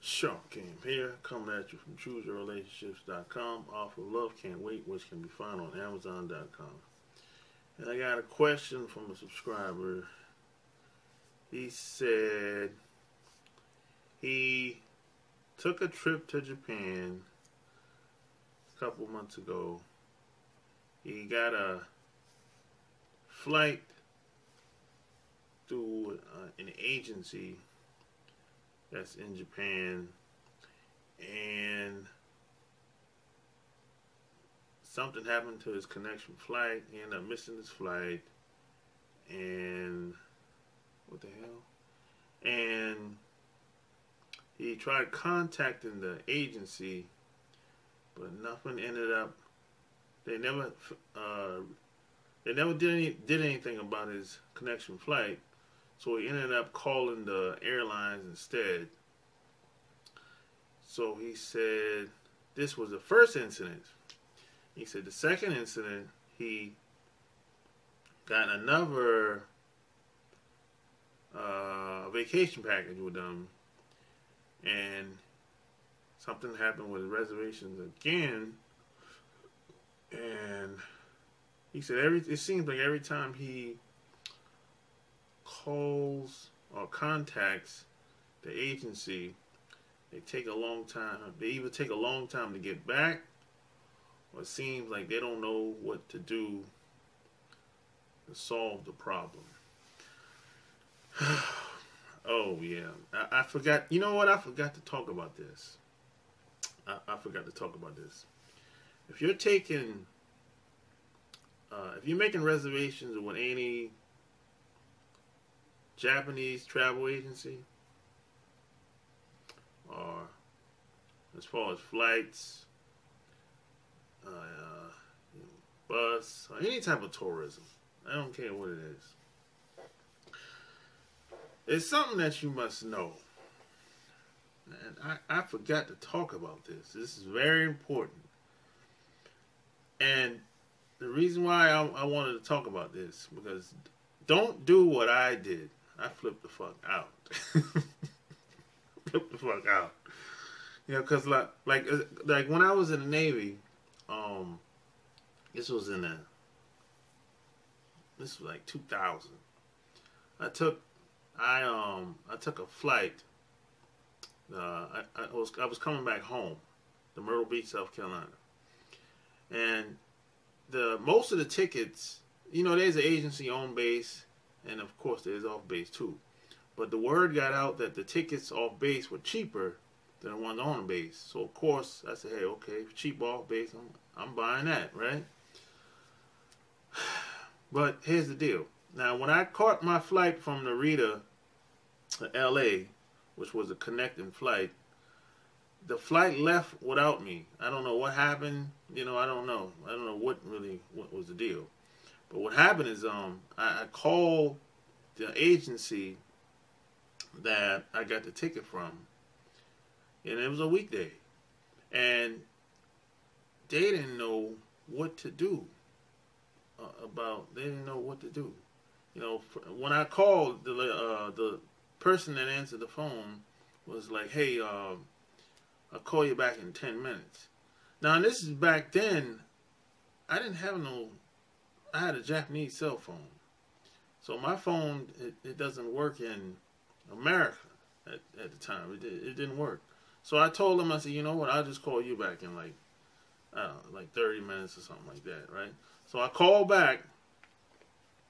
Sean Cam here, coming at you from ChooseYourRelationships.com. Offer Love Can't Wait, which can be found on Amazon.com. And I got a question from a subscriber. He said he took a trip to Japan a couple months ago. He got a flight through an agency that's in Japan, and something happened to his connection flight. He ended up missing his flight, and what the hell? And he tried contacting the agency, but nothing ended up. They never did anything about his connection flight. So he ended up calling the airlines instead. So he said this was the first incident. He said the second incident, he got another vacation package with them, and something happened with his reservations again. And he said it seems like every time he calls or contacts the agency, they take a long time. They either take a long time to get back, or it seems like they don't know what to do to solve the problem. Oh yeah, I forgot. You know what? I forgot to talk about this. I forgot to talk about this. If you're taking, if you're making reservations with any Japanese travel agency, or as far as flights, bus, or any type of tourism, I don't care what it is. It's something that you must know. And I forgot to talk about this. This is very important. And the reason why I wanted to talk about this, because don't do what I did. I flipped the fuck out. Flipped the fuck out. You know, cause like when I was in the Navy, this was like 2000. I took a flight. I was coming back home, to Myrtle Beach, South Carolina, and most of the tickets, you know, there's an agency on base. And of course, there's off base too. But the word got out that the tickets off base were cheaper than the ones on base. So of course, I said, hey, okay, cheap off base, I'm buying that, right? But here's the deal. Now, when I caught my flight from Narita to LA, which was a connecting flight, the flight left without me. I don't know what happened. You know, I don't know. I don't know what was the deal. But what happened is I called the agency that I got the ticket from, and it was a weekday, and they didn't know what to do They didn't know what to do. You know, when I called, the person that answered the phone was like, "Hey, I'll call you back in 10 minutes." Now, this is back then. I didn't have I had a Japanese cell phone. So my phone, it doesn't work in America at the time. It didn't work. So I told them, I said, you know what, I'll just call you back in like 30 minutes or something like that, right? So I called back.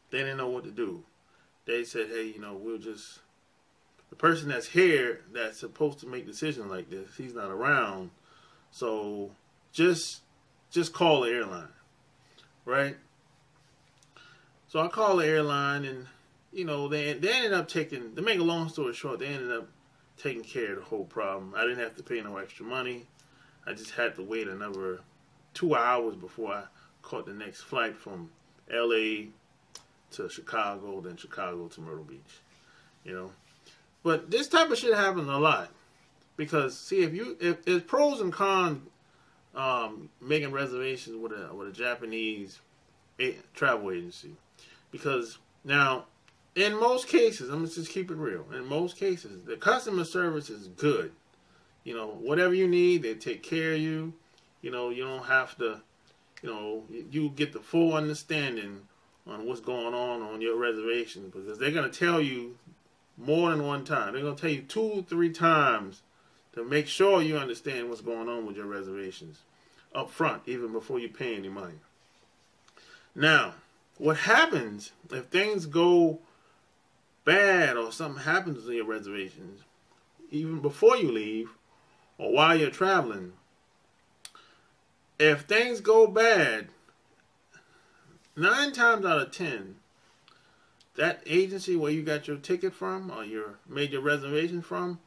They didn't know what to do. They said, hey, you know, the person that's here that's supposed to make decisions like this, he's not around. So just call the airline, right? So I called the airline, and you know they ended up to make a long story short, they ended up taking care of the whole problem. I didn't have to pay no extra money. I just had to wait another 2 hours before I caught the next flight from LA to Chicago, then Chicago to Myrtle Beach. You know, but this type of shit happens a lot because see, if there's pros and cons making reservations with a Japanese travel agency. Because now, in most cases, I'm going to just keep it real. In most cases, the customer service is good. You know, whatever you need, they take care of you. You know, you don't have to, you know, you get the full understanding on what's going on your reservation, because they're going to tell you more than one time. They're going to tell you 2, 3 times to make sure you understand what's going on with your reservations up front, even before you pay any money. Now, what happens if things go bad or something happens to your reservations, even before you leave or while you're traveling? If things go bad, 9 times out of 10, that agency where you got your ticket from or your made your reservation from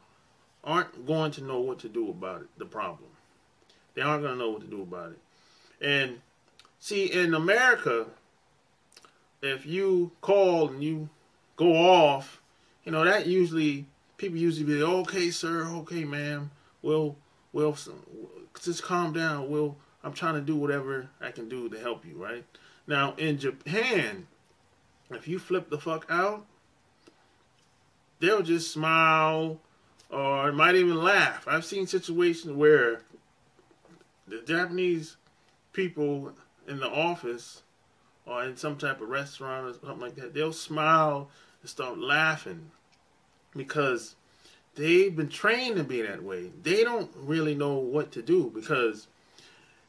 aren't going to know what to do about it, the problem. They aren't going to know what to do about it. And see, in America, if you call and you go off, you know, that usually, people usually be, okay, sir, okay, ma'am, we'll just calm down. I'm trying to do whatever I can do to help you, right? Now, in Japan, if you flip the fuck out, they'll just smile or might even laugh. I've seen situations where the Japanese people in the office or in some type of restaurant or something like that, they'll smile and start laughing because they've been trained to be that way. They don't really know what to do, because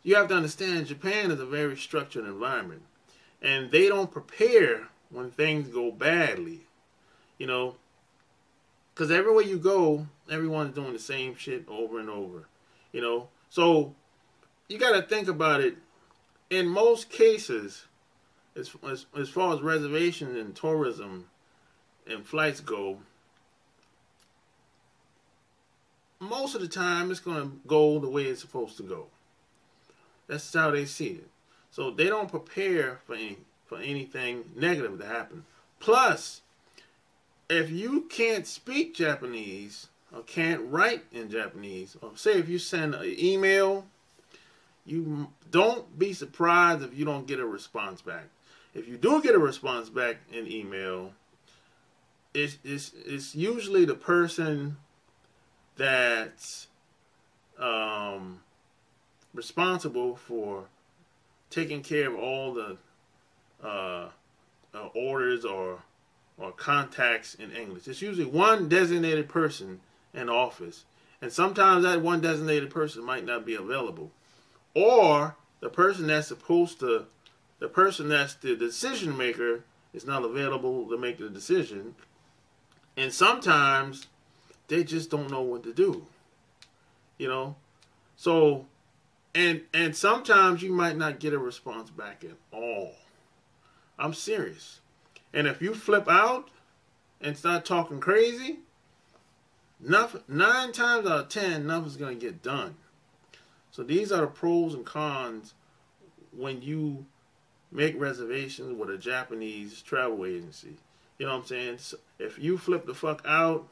you have to understand Japan is a very structured environment, and they don't prepare when things go badly, you know, because everywhere you go, everyone's doing the same shit over and over, you know. So you got to think about it. In most cases, as far as reservations and tourism and flights go, most of the time it's going to go the way it's supposed to go. That's how they see it. So they don't prepare for anything negative to happen. Plus, if you can't speak Japanese or can't write in Japanese, or say if you send an email, you don't be surprised if you don't get a response back. If you do get a response back in email, it's usually the person that's responsible for taking care of all the orders or contacts in English. It's usually one designated person in the office, and sometimes that one designated person might not be available, or the person that's the decision maker is not available to make the decision, and sometimes they just don't know what to do, you know. So, and sometimes you might not get a response back at all. I'm serious. And if you flip out and start talking crazy, 9 times out of 10, nothing's going to get done. So these are the pros and cons when you make reservations with a Japanese travel agency. You know what I'm saying? So if you flip the fuck out,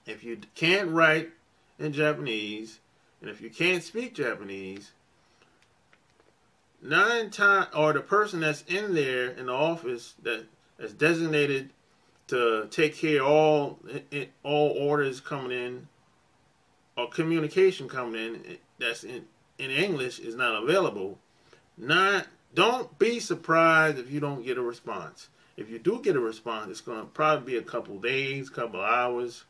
if you can't write in Japanese, and if you can't speak Japanese, 9 times, or the person that's in there in the office that's designated to take care of all orders coming in or communication coming in that's in English is not available. Don't be surprised if you don't get a response. If you do get a response, it's going to probably be a couple days, couple hours.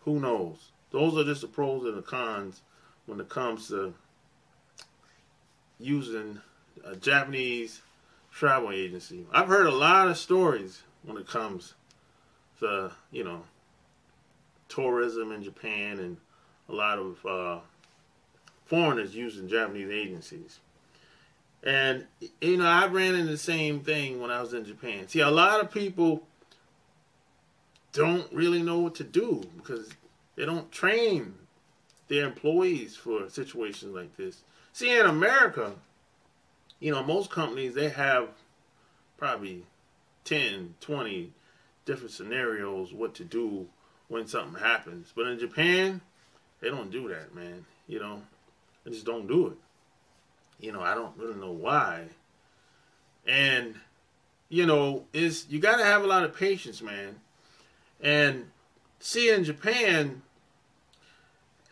Who knows? Those are just the pros and the cons when it comes to using a Japanese travel agency. I've heard a lot of stories when it comes to, you know, tourism in Japan, and a lot of foreigners using Japanese agencies. And, you know, I ran into the same thing when I was in Japan. See, a lot of people don't really know what to do because they don't train their employees for situations like this. See, in America, you know, most companies, they have probably 10, 20 different scenarios what to do when something happens. But in Japan, they don't do that, man. You know, they just don't do it. You know, I don't really know why. And, you know, you got to have a lot of patience, man. And see, in Japan,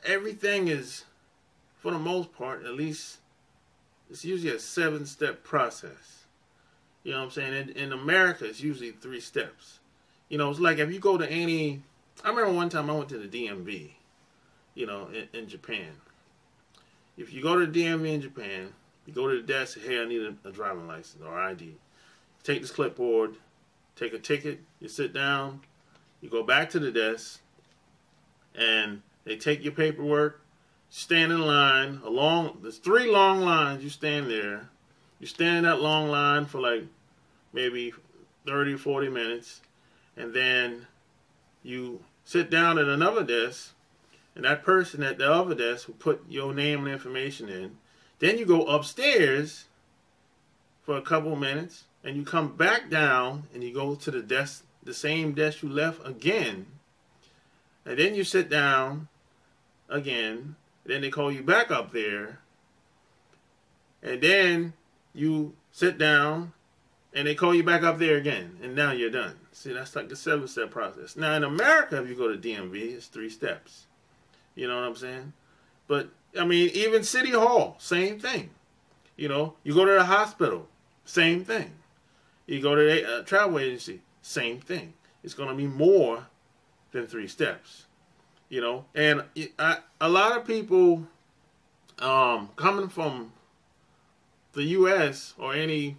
everything is, for the most part, at least, it's usually a 7-step process. You know what I'm saying? In America, it's usually 3 steps. You know, it's like if you go to any, I remember one time I went to the DMV, you know, in Japan. If you go to the DMV in Japan, you go to the desk, say, hey, I need a driving license or ID. Take this clipboard, take a ticket, you sit down, you go back to the desk, and they take your paperwork, stand in line, there's 3 long lines, you stand there. You stand in that long line for like maybe 30, 40 minutes, and then you sit down at another desk, and that person at the other desk will put your name and information in. Then you go upstairs for a couple minutes, and you come back down, and you go to the desk, the same desk you left again, and then you sit down again. Then they call you back up there, and then you sit down, and they call you back up there again, and now you're done. See, that's like the 7-step process. Now, in America, if you go to DMV, it's 3 steps. You know what I'm saying? But, I mean, even City Hall, same thing. You know, you go to the hospital, same thing. You go to a travel agency, same thing. It's going to be more than 3 steps. You know, and a lot of people coming from the U.S. or any,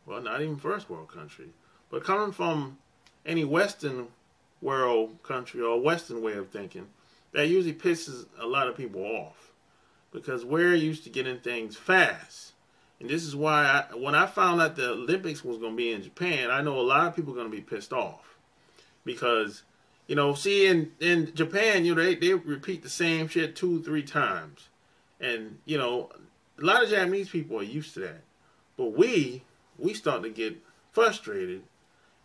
well, not even first world country, but coming from any Western world country or Western way of thinking, that usually pisses a lot of people off, because we're used to getting things fast. And this is why when I found out the Olympics was going to be in Japan, I know a lot of people are going to be pissed off, because, you know, see, in Japan, you know, they repeat the same shit 2-3 times. And, you know, a lot of Japanese people are used to that. But we start to get frustrated,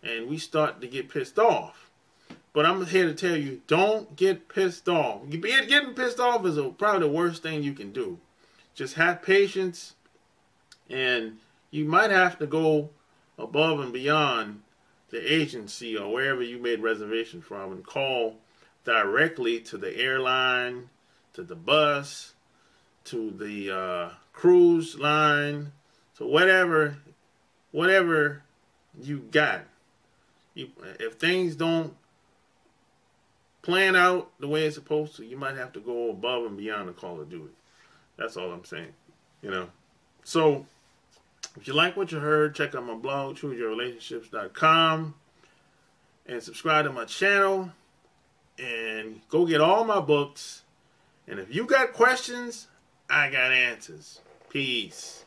and we start to get pissed off. But I'm here to tell you, don't get pissed off. Getting pissed off is probably the worst thing you can do. Just have patience, and you might have to go above and beyond the agency or wherever you made reservation from and call directly to the airline, to the bus, to the cruise line, to whatever you got. If things don't plan out the way it's supposed to, you might have to go above and beyond the call of duty. That's all I'm saying. You know. So if you like what you heard, check out my blog, chooseyourrelationships.com, and subscribe to my channel, and go get all my books. And if you got questions, I got answers. Peace.